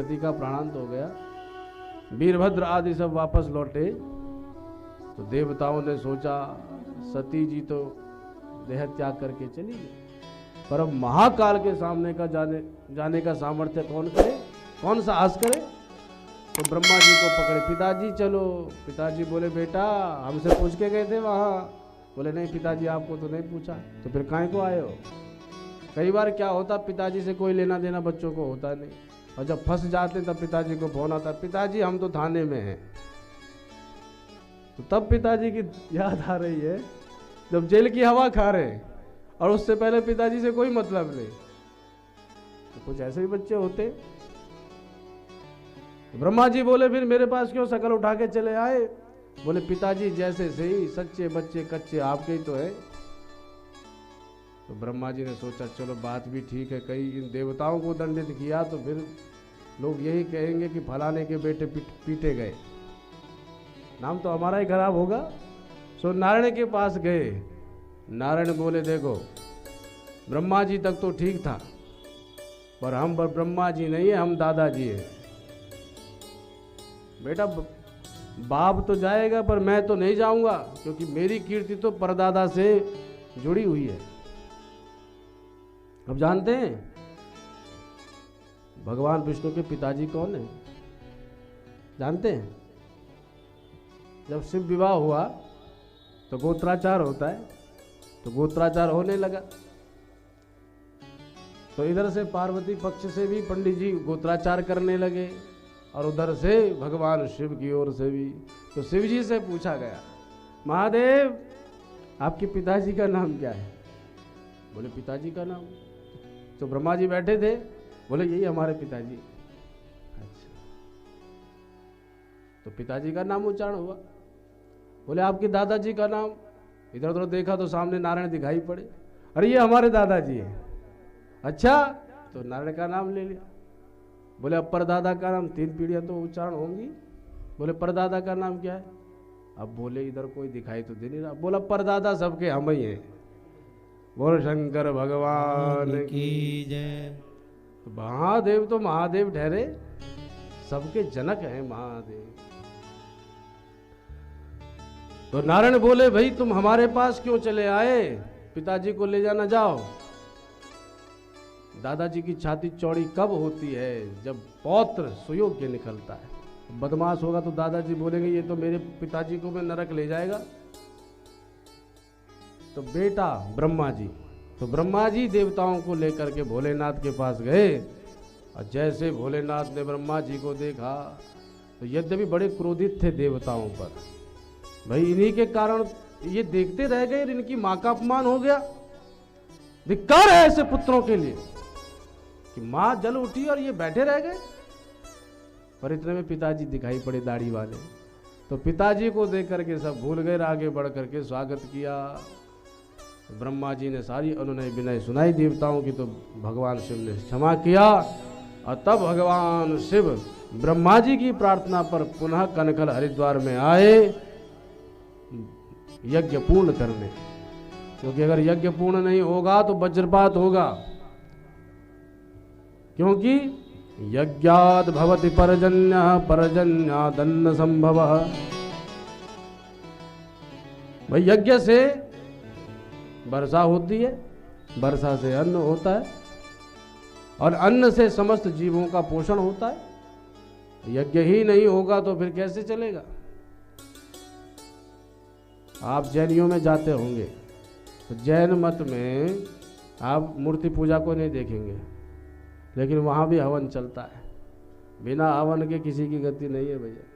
सती का प्राणांत हो गया, वीरभद्र आदि सब वापस लौटे, तो देवताओं ने सोचा सती जी तो देह त्याग करके चली गई, पर अब महाकाल के सामने का जाने का सामर्थ्य कौन करे, कौन साहस करे। तो ब्रह्मा जी को पकड़े, पिताजी चलो। पिताजी बोले बेटा हमसे पूछ के गए थे वहाँ। बोले नहीं पिताजी आपको तो नहीं पूछा, तो फिर काहे को आए हो। कई बार क्या होता, पिताजी से कोई लेना देना बच्चों को होता नहीं, और जब फंस जाते तब पिताजी को फोन आता, पिताजी हम तो थाने में हैं। तो तब पिताजी की याद आ रही है जब जेल की हवा खा रहे हैं और उससे पहले पिताजी से कोई मतलब नहीं। तो कुछ ऐसे भी बच्चे होते। ब्रह्मा जी बोले फिर मेरे पास क्यों शकल उठा के चले आए। बोले पिताजी जैसे सही, सच्चे बच्चे कच्चे आपके ही तो है। तो ब्रह्मा जी ने सोचा चलो बात भी ठीक है, कई इन देवताओं को दंडित किया तो फिर लोग यही कहेंगे कि फलाने के बेटे पीटे गए, नाम तो हमारा ही खराब होगा। सो नारायण के पास गए। नारायण बोले देखो ब्रह्मा जी तक तो ठीक था, पर हम ब्रह्मा जी नहीं है, हम दादाजी हैं। बेटा बाप तो जाएगा पर मैं तो नहीं जाऊंगा, क्योंकि मेरी कीर्ति तो परदादा से जुड़ी हुई है। अब जानते हैं भगवान विष्णु के पिताजी कौन है, जानते हैं। जब शिव विवाह हुआ तो गोत्राचार होता है, तो गोत्राचार होने लगा, तो इधर से पार्वती पक्ष से भी पंडित जी गोत्राचार करने लगे और उधर से भगवान शिव की ओर से भी। तो शिव जी से पूछा गया महादेव आपके पिताजी का नाम क्या है। बोले पिताजी का नाम, तो ब्रह्मा जी बैठे थे, बोले यही हमारे पिताजी। अच्छा, तो पिताजी का नाम उच्चारण हुआ। बोले आपके दादाजी का नाम। इधर उधर देखा तो सामने नारायण दिखाई पड़े, अरे ये हमारे दादाजी है। अच्छा, तो नारायण का नाम ले लिया। बोले अब परदादा का नाम, 3 पीढ़ियां तो उच्चारण होंगी। बोले परदादा का नाम क्या है। अब बोले इधर कोई दिखाई तो दे नहीं रहा। बोला परदादा सबके हम ही हैं। बोल शंकर भगवान की जय। तो महादेव तो महादेव ठहरे, सबके जनक हैं महादेव। तो नारायण बोले भाई तुम हमारे पास क्यों चले आए, पिताजी को ले जाना जाओ। दादाजी की छाती चौड़ी कब होती है, जब पौत्र सुयोग्य निकलता है। बदमाश होगा तो दादाजी बोलेंगे ये तो मेरे पिताजी को मैं नरक ले जाएगा। तो बेटा ब्रह्मा जी, तो ब्रह्मा जी देवताओं को लेकर के भोलेनाथ के पास गए, और जैसे भोलेनाथ ने ब्रह्मा जी को देखा तो यद्यपि बड़े क्रोधित थे देवताओं पर, भाई इन्हीं के कारण ये देखते रह गए, इनकी मां का अपमान हो गया। धिक्कार है ऐसे पुत्रों के लिए कि मां जल उठी और ये बैठे रह गए। पर इतने में पिताजी दिखाई पड़े दाढ़ी वाले, तो पिताजी को देख करके सब भूल गए, आगे बढ़ करके स्वागत किया। ब्रह्मा जी ने सारी अनुनय विनय सुनाई देवताओं की, तो भगवान शिव ने क्षमा किया, और तब भगवान शिव ब्रह्मा जी की प्रार्थना पर पुनः कनकल हरिद्वार में आए यज्ञ पूर्ण करने। क्योंकि अगर यज्ञ पूर्ण नहीं होगा तो वज्रपात होगा, क्योंकि यज्ञाद भवति परजन्यः परजन्यादन्न संभवः। भाई यज्ञ से वर्षा होती है, वर्षा से अन्न होता है, और अन्न से समस्त जीवों का पोषण होता है। यज्ञ ही नहीं होगा तो फिर कैसे चलेगा। आप जैनियों में जाते होंगे तो जैन मत में आप मूर्ति पूजा को नहीं देखेंगे, लेकिन वहाँ भी हवन चलता है। बिना हवन के किसी की गति नहीं है भैया।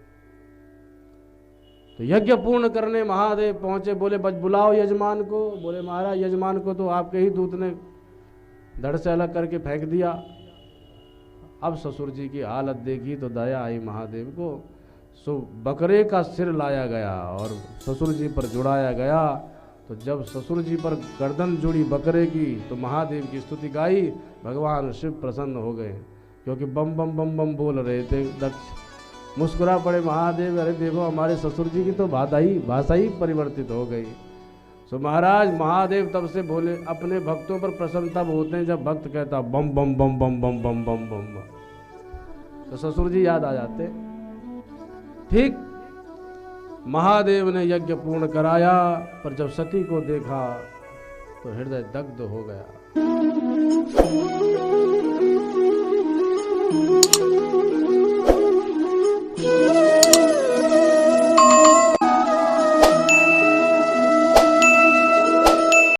तो यज्ञ पूर्ण करने महादेव पहुँचे, बोले बच बुलाओ यजमान को। बोले महाराज यजमान को तो आपके ही दूत ने धड़ से अलग करके फेंक दिया। अब ससुर जी की हालत देखी तो दया आई महादेव को। सो बकरे का सिर लाया गया और ससुर जी पर जुड़ाया गया। तो जब ससुर जी पर गर्दन जुड़ी बकरे की तो महादेव की स्तुति गाई, भगवान शिव प्रसन्न हो गए, क्योंकि बम बम बम बम बोल रहे थे दक्ष। मुस्कुरा पड़े महादेव, अरे देखो हमारे ससुर जी की तो भाषा ही परिवर्तित हो गई। सो महाराज महादेव तब से बोले, अपने भक्तों पर प्रसन्न तब होते हैं जब भक्त कहता बम बम बम बम बम बम बम बम बम। तो ससुर जी याद आ जाते। ठीक महादेव ने यज्ञ पूर्ण कराया, पर जब सती को देखा तो हृदय दग्ध हो गया।